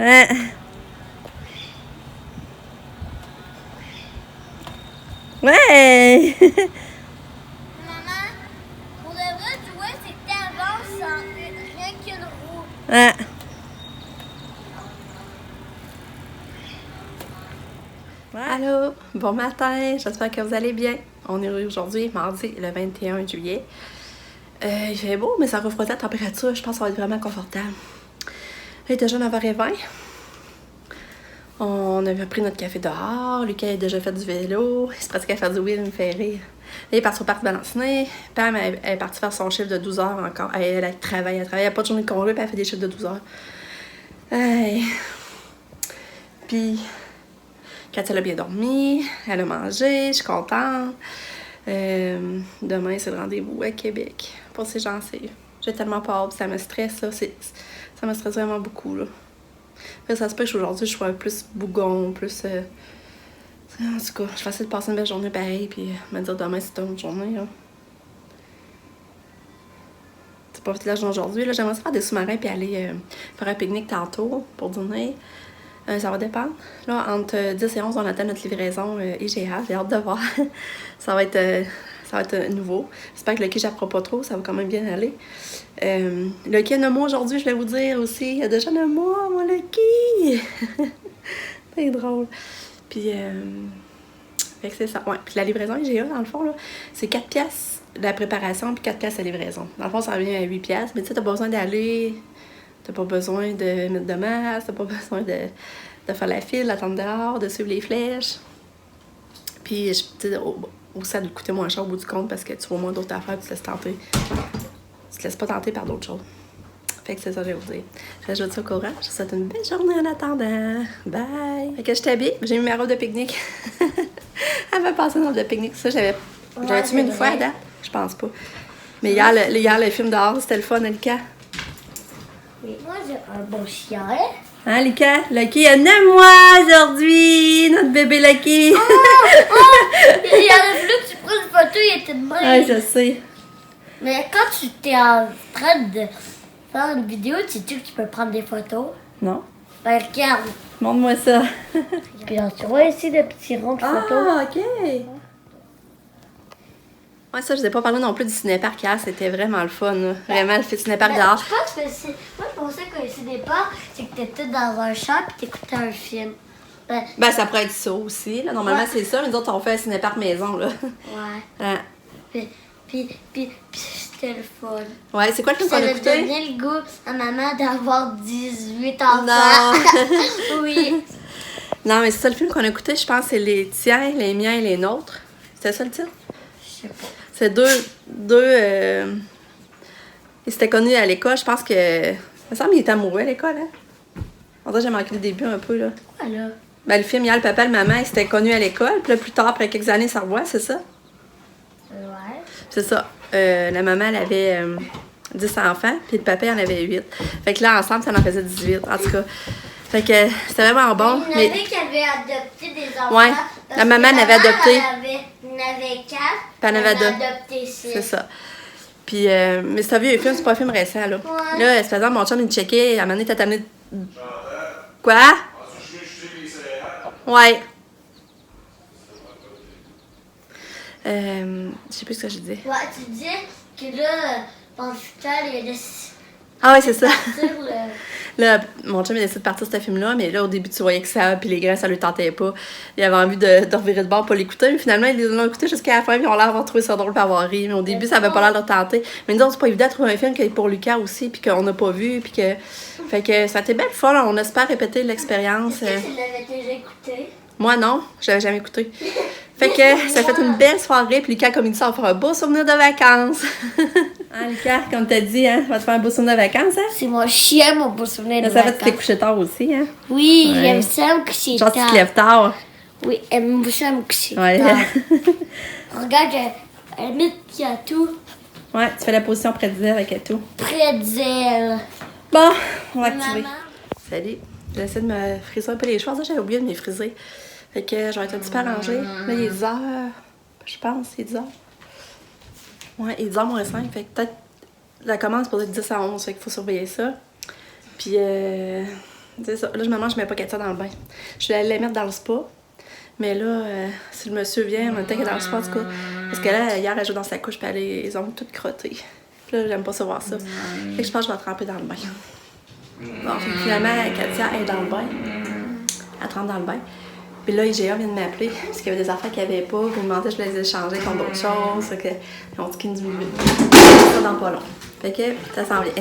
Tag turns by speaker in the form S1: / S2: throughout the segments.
S1: Ouais. Ouais!
S2: Maman, pour le vrai, tu vois, c'est que t'avances sans rien qu'une roue.
S1: Ouais. Allô, bon matin, j'espère que vous allez bien. On est aujourd'hui, mardi, le 21 juillet. Il fait beau, mais ça refroidit la température, je pense que ça va être vraiment confortable. Il est déjà 9h20. On avait pris notre café dehors, Lucas a déjà fait du vélo, il se pratique à faire du wheel, il me fait rire. Il est parti au parc Balancenet. Pam, elle est partie faire son chiffre de 12 heures encore. Elle travaille, elle n'a pas de journée de congé, puis elle fait des chiffres de 12 heures. Hey. Puis, quand elle a bien dormi, elle a mangé, je suis contente. Demain, c'est le rendez-vous à Québec pour ses gencives. J'ai tellement peur, ça me stresse, ça. Ça me stresse vraiment beaucoup, là. Fait, ça se peut qu'aujourd'hui, je sois plus bougon, plus... En tout cas, je vais essayer de passer une belle journée pareil, puis me dire demain, c'est une autre journée, là. C'est pas la journée aujourd'hui, là. J'aimerais faire des sous-marins, puis aller faire un pique-nique tantôt pour dîner. Ça va dépendre. Là, entre 10 et 11, on attend notre livraison IGA. J'ai hâte de voir. ça va être nouveau. J'espère que le Lucky, j'apprends pas trop. Ça va quand même bien aller. Le Lucky a 9 mois aujourd'hui, je vais vous dire aussi. Il y a déjà 9 mois, mon Lucky! C'est drôle. Puis, fait que c'est ça. Ouais. Puis la livraison IGA, dans le fond, là, c'est 4 piastres la préparation, puis 4 piastres la livraison. Dans le fond, ça revient à 8 piastres. Mais tu sais, t'as pas besoin d'aller... T'as pas besoin de mettre de masse, t'as pas besoin de faire la file, d'attendre dehors, de suivre les flèches. Puis, ça doit coûter moins cher au bout du compte parce que tu vois moins d'autres affaires, tu te laisses tenter. Tu te laisses pas tenter par d'autres choses. Fait que c'est ça que je vais vous dire. J'ajoute ça au courant. Je vous souhaite une belle journée en attendant. Bye! Fait que je t'habille. J'ai mis ma robe de pique-nique. Elle va passer une robe de pique-nique. Ça, j'avais-tu mis une fois à date? Je pense pas. Mais hier, le film dehors, c'était le fun, Elka.
S2: Oui. Moi, j'ai un beau chien.
S1: Hein, Lucas? Lucky a 9 mois aujourd'hui! Notre bébé Lucky!
S2: Il aurait voulu que tu prennes une photo, il était de même.
S1: Ouais, je sais.
S2: Mais quand tu t'es en train de faire une vidéo, tu sais que tu peux prendre des photos?
S1: Non?
S2: Ben, regarde.
S1: Montre-moi ça.
S2: Regarde, tu vois ici le petit rond de photos?
S1: Ah, OK. Ouais, ça, je n'ai pas parlé non plus du cinéparc hier. C'était vraiment le fun, là. Vraiment, le cinéparc dehors.
S2: Je pense que c'est... Moi, je pensais que le cinéparc, c'est que t'étais dans un champ et t'écoutais un film.
S1: Ben, ça pourrait être ça aussi, là. Normalement, c'est ça. Mais nous autres, on fait un cinéparc maison, là.
S2: Ouais.
S1: Ouais.
S2: Puis c'était le fun.
S1: Ouais, c'est quoi le film qu'on a
S2: Ça a
S1: écouté?
S2: donné le goût à maman d'avoir 18 enfants.
S1: Non.
S2: Oui.
S1: Non, mais c'est ça le film qu'on a écouté. Je pense que c'est les tiens, les miens et les nôtres. C'était ça le titre?
S2: Je sais pas.
S1: C'est deux ils s'étaient connus à l'école. Je pense que... Il me semble qu'il était amoureux à l'école, hein? On dirait que j'ai manqué le début un peu, là.
S2: Voilà.
S1: Ben, le film, hier, le papa et le maman, ils s'étaient connus à l'école. Puis là, plus tard, après quelques années, ça revoit, c'est ça?
S2: Ouais.
S1: C'est ça. La maman, elle avait 10 enfants, puis le papa, il en avait 8. Fait que là, ensemble, ça en faisait 18, en tout cas. Fait que c'était vraiment bon.
S2: Il y en avait qui avaient adopté des enfants.
S1: Ouais. La maman en avait adopté.
S2: Il y en avait 4.
S1: Puis elle en avait
S2: adopté 6.
S1: C'est ça. Puis, mais c'est un vieux film, c'est pas un film récent, là.
S2: Ouais.
S1: Là, c'est par exemple, mon chum, il me checkait, à un moment donné, t'as amené... Quoi? Ouais. Je sais plus ce que je disais.
S2: Ouais, tu disais que là, dans le futur, il y a des...
S1: Ah ouais, c'est ça.
S2: Partir le...
S1: Là, mon chum, il a décidé de partir ce film-là, mais là, au début, tu voyais que ça, puis les grands, ça lui tentait pas. Il avait envie de revirer de bord pour l'écouter, mais finalement, ils l'ont écouté jusqu'à la fin, puis ils ont l'air d'avoir trouvé ça drôle pour avoir ri. Mais au début, ça avait pas l'air de leur tenter. Mais nous autres, c'est pas évident de trouver un film qui est pour Lucas aussi, puis qu'on n'a pas vu, puis que... Fait que ça a été bien le fun, on espère répéter l'expérience.
S2: Est-ce que tu l'avais déjà écouté?
S1: Moi, non, je l'avais jamais écouté. Fait que ça fait une belle soirée, puis Lucas, comme il dit, ça va faire un beau souvenir de vacances. Hein, Lucas, comme t'as dit, hein, ça va te faire un beau souvenir de vacances, hein?
S2: C'est mon chien, mon beau souvenir de
S1: Ça fait que tu t'es
S2: vacances.
S1: couché tard aussi, hein?
S2: Oui,
S1: Ouais.
S2: j'aime ça me coucher
S1: Genre, tu
S2: tard.
S1: te lèves tard.
S2: Oui, j'aime ça me coucher
S1: Ouais.
S2: tard. Regarde, elle met qu'il y a tout
S1: Ouais, tu fais la position près du avec et tout.
S2: près d'elle.
S1: Bon, on va activer.
S2: Maman.
S1: Salut. J'essaie de me friser un peu les cheveux. Ça, j'avais oublié de me friser. Fait que je vais être un petit peu arrangée. Là, il est 10 heures. Je pense, il est 10 heures. Ouais, il est 10 heures moins 5. Fait que peut-être la commande, c'est pour être 10 à 11. Fait qu'il faut surveiller ça. Puis, c'est ça. Là, je mets pas Katia dans le bain. Je vais aller la mettre dans le spa. Mais là, si le monsieur vient, en même temps qu'elle est dans le spa, en tout cas. Parce que là, hier, elle joue dans sa couche, puis elle a les ongles toutes crottées. Puis là, j'aime pas ça voir ça. Fait que je pense que je vais tremper dans le bain. Bon, fait que finalement, Katia est dans le bain. Elle trempe dans le bain. Puis là, IGA vient de m'appeler, parce qu'il y avait des affaires qu'elle avait pas. Ils me demandaient si je les échanger contre d'autres choses. Fait que, ils ont dit qu'ils nous ça dans pas long. Fait que, ça s'en vient.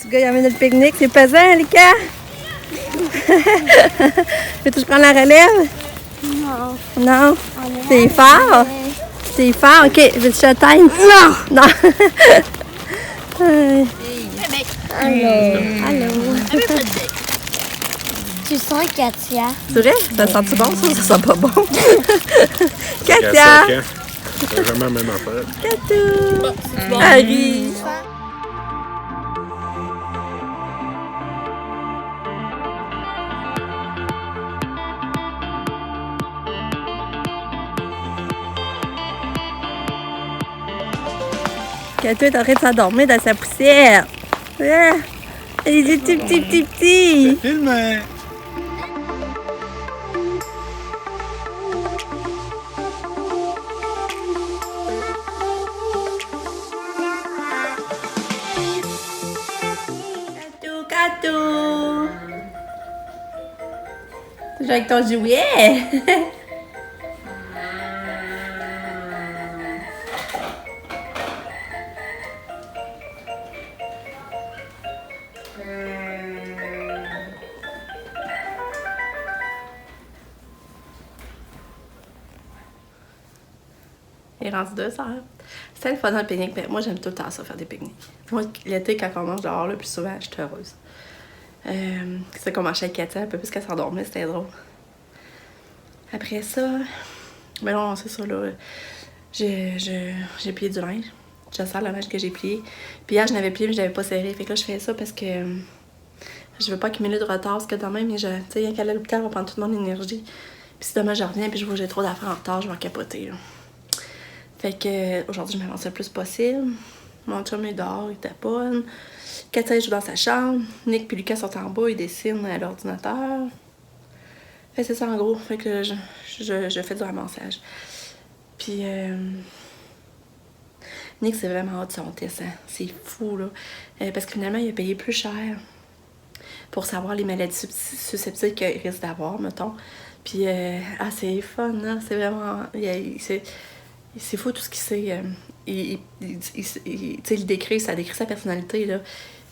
S1: Le gars, il amène le pique-nique. C'est pesant, Lika? Veux-tu que je prenne la relève?
S2: Non.
S1: Non? C'est fort? C'est fort? OK, veux-tu que je t'atteigne? Non! Non!
S2: Allô. Tu sens Katia?
S1: C'est vrai? Ça sent-tu bon, ça? Ça sent pas bon. Katia!
S3: C'est vraiment la même affaire.
S1: Katou! Harry! Katou est en train de s'endormir dans sa poussière. Ah, elle est petit.
S3: Filme!
S1: Katou! Tu joues avec ton jouet? Il est rendu 2 heures. C'était le fun dans le pique-nique. Mais moi, j'aime tout le temps ça, faire des pique-niques. Moi, l'été, quand on mange dehors, le plus souvent, je suis heureuse. C'est qu'on marchait avec Katia, un peu plus qu'elle s'endormait, c'était drôle. Après ça, mais non, c'est ça, là. J'ai plié du linge. Je sers le linge que j'ai plié. Puis hier, je l'avais plié, mais je l'avais pas serré. Fait que là, je fais ça parce que je veux pas accumuler de retard. Parce que demain, mais tu sais, rien qu'à l'hôpital, on va prendre toute mon énergie. Puis si demain, je reviens, puis je vois que j'ai trop d'affaires en retard, je vais capoter, là. Fait que aujourd'hui, je m'avance le plus possible. Mon chum est dehors, il taponne. Katia joue dans sa chambre. Nick et Lucas sont en bas, ils dessinent à l'ordinateur. Fait que c'est ça en gros. Fait que je fais du ramassage. Puis Nick, c'est vraiment hâte de son test. Hein? C'est fou, là. Parce que finalement, il a payé plus cher pour savoir les maladies susceptibles qu'il risque d'avoir, mettons. Puis, c'est fun, hein? C'est vraiment... C'est fou tout ce qu'il sait. Il décrit, ça décrit sa personnalité, là.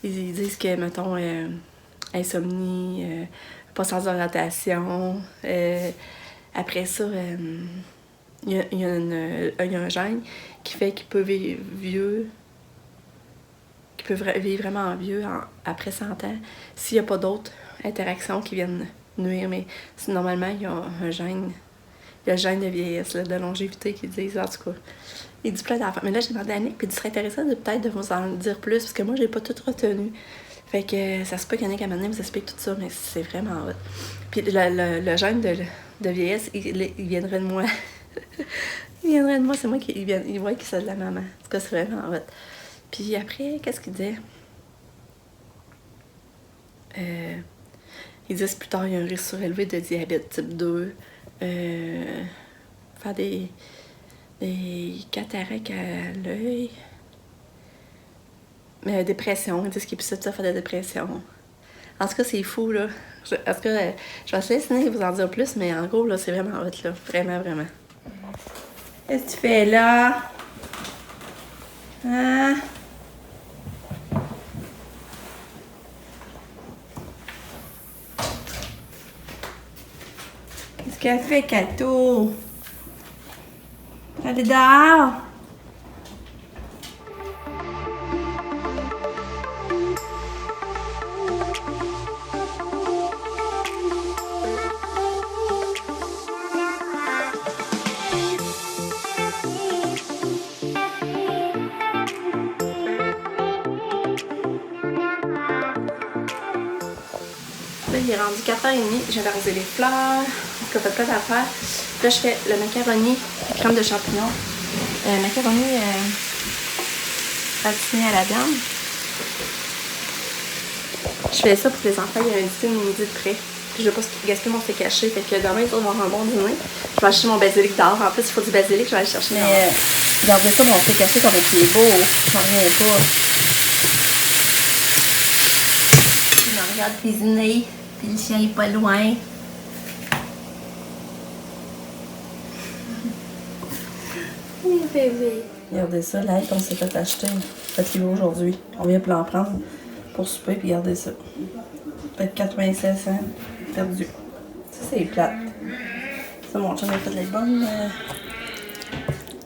S1: Ils disent que, mettons, insomnie, pas sans orientation. Après ça, il y a un gène qui fait qu'il peut vivre vieux, qu'il peut vivre vraiment vieux après 100 ans s'il n'y a pas d'autres interactions qui viennent nuire. Mais normalement, il y a un gène. Il y a le gène de vieillesse, là, de longévité qu'ils disent, en tout cas. Il dit plein d'affaires. Mais là, j'ai demandé à Nick, puis il serait intéressant peut-être de vous en dire plus, parce que moi, j'ai pas tout retenu. Fait que ça se peut qu'il y en ait qu'à un moment donné vous explique tout ça, mais c'est vraiment hot. Puis le gène de vieillesse, il viendrait de moi. Il viendrait de moi, c'est moi qui il voit qu'il c'est de la maman. En tout cas, c'est vraiment hot. Puis après, qu'est-ce qu'il disait? Ils disent plus tard, il y a un risque surélevé de diabète type 2. Faire des cataractes à l'œil. Dépression, ils disent qu'il est plus ça faire de dépression. En tout cas, c'est fou, là. En tout cas, je vais essayer de vous en dire plus, mais en gros, là, c'est vraiment hot, là. Vraiment, vraiment. Qu'est-ce que tu fais, là? Hein? Qu'est-ce qu'elle fait, Kato? Allez dehors! Là, il est rendu 4h30. J'ai arrosé les fleurs. On a fait plein d'affaires. Là, je fais le macaroni, crème de champignons. Macaroni gratiné à la viande. Je fais ça pour que les enfants aient un dîner midi de près. Puis je veux pas gaspiller mon steak caché. Fait que demain, ils vont avoir un bon dîner. Je vais acheter mon basilic dehors. En plus, il faut du basilic. Je vais aller chercher. Mais regardez ça, mon steak caché, comme il est beau. J'en reviens pas. Je me regarde cuisiner. Puis le chien est pas loin. Oui, bébé. Regardez ça, l'ail qu'on s'est fait acheter. Fait aujourd'hui. On vient pour l'en prendre pour souper, puis regardez ça. Peut-être 96 cents. Perdu. Ça, c'est plate. Ça, mon chien a fait les bonnes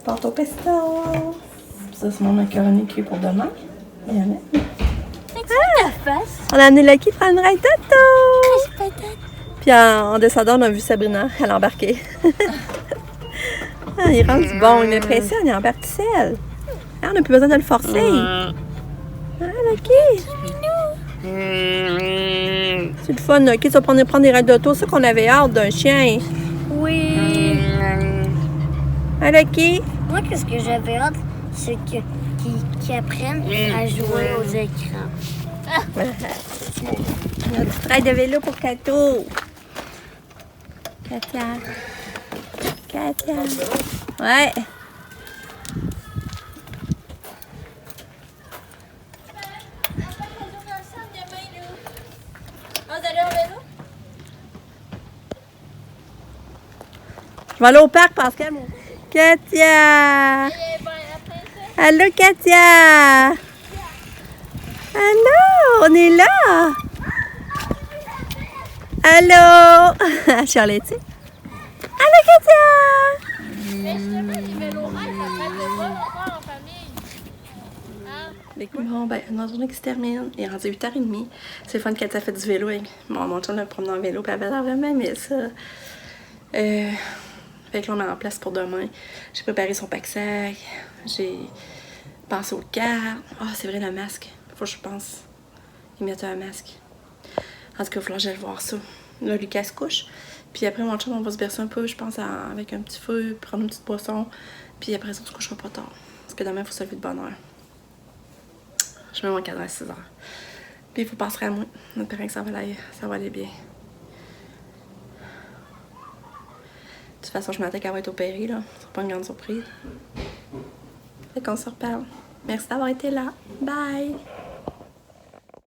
S1: pâtes au pesto. Ça, c'est mon macaroni qui est pour demain. Il y en a. On a amené Lucky prendre un Toto! Puis en descendant, on a vu Sabrina, elle a embarqué. Ah, il rentre bon, il m'impressionne, il embarque tout seul. Ah, on n'a plus besoin de le forcer. Ah, Lucky! C'est le fun, Lucky, tu vas prendre des raids d'auto, c'est ça qu'on avait hâte d'un chien.
S2: Oui.
S1: Ah, Lucky!
S2: Moi, qu'est-ce que j'avais hâte, c'est qu'ils apprennent à jouer aux écrans.
S1: Notre trail de vélo pour Kato. Katia. Katia. Ouais. Je vais aller au parc, Pascal. Katia. Allô, Katia. Allô, on est là. Allô. Charlotte. Allô, Katia. Bon, ben, notre journée qui se termine. Il est rendu 8h30. C'est le fun que Katia fait du vélo avec mon chum, le promenant en vélo. Puis elle avait l'air vraiment aimé ça. Fait que là, on met en place pour demain. J'ai préparé son pack-sac. J'ai pensé aux cartes. Ah, c'est vrai, le masque. Faut que je pense. Ils mettent un masque. En tout cas, il va falloir que j'aille voir ça. Là, Lucas se couche. Puis après, mon chum, on va se bercer un peu, je pense, avec un petit feu, prendre une petite boisson. Puis après ça, on se couchera pas tard. Parce que demain, il faut se lever de bonne heure. Je mets mon cadran à 6h. Puis il faut passer à moi. On espère que ça va aller bien. De toute façon, je m'attends qu'elle va être opérée, là. Ce sera pas une grande surprise. Fait qu'on se reparle. Merci d'avoir été là. Bye!